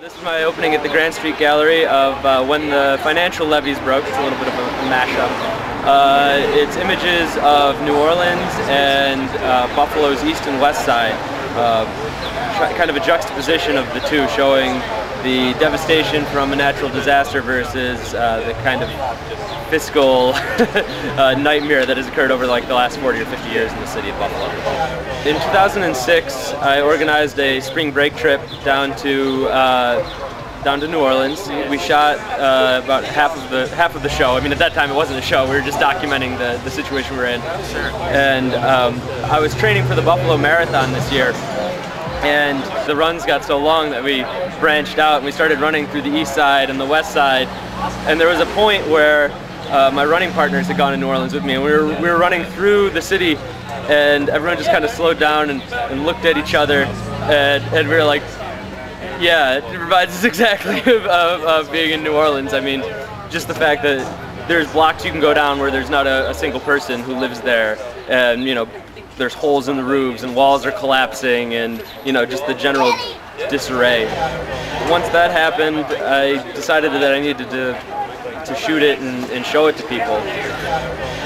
This is my opening at the Grand Street Gallery of when the financial levees broke. It's a little bit of a mashup. It's images of New Orleans and Buffalo's east and west side. Kind of a juxtaposition of the two, showing the devastation from a natural disaster versus the kind of fiscal nightmare that has occurred over like the last 40 or 50 years in the city of Buffalo. In 2006, I organized a spring break trip down to New Orleans. We shot about half of the show. I mean, at that time it wasn't a show. We were just documenting the situation we're in. Sure. And I was training for the Buffalo Marathon this year. And the runs got so long that we branched out and we started running through the east side and the west side. And there was a point where my running partners had gone to New Orleans with me, and we were running through the city, and everyone just kind of slowed down and looked at each other, and we were like, yeah, it reminds us exactly of being in New Orleans. I mean, just the fact that there's blocks you can go down where there's not a single person who lives there, and you know, there's holes in the roofs and walls are collapsing, and you know, just the general disarray. Once that happened, I decided that I needed to shoot it and show it to people.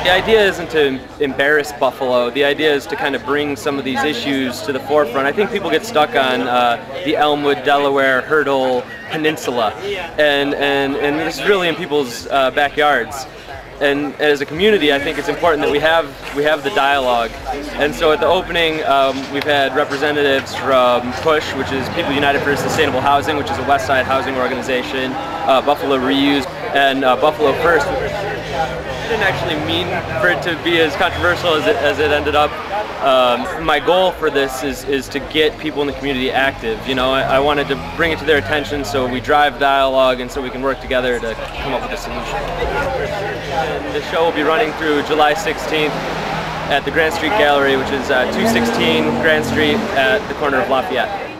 The idea isn't to embarrass Buffalo. The idea is to kind of bring some of these issues to the forefront. I think people get stuck on the Elmwood, Delaware, Hurdle Peninsula, and this is really in people's backyards. And as a community, I think it's important that we have the dialogue. And so at the opening, we've had representatives from PUSH, which is People United for Sustainable Housing, which is a West Side housing organization, Buffalo Reuse, and Buffalo First. I didn't actually mean for it to be as controversial as it ended up. My goal for this is to get people in the community active. You know, I wanted to bring it to their attention so we drive dialogue and so we can work together to come up with a solution. And the show will be running through July 16th at the Grand Street Gallery, which is 216 Grand Street at the corner of Lafayette.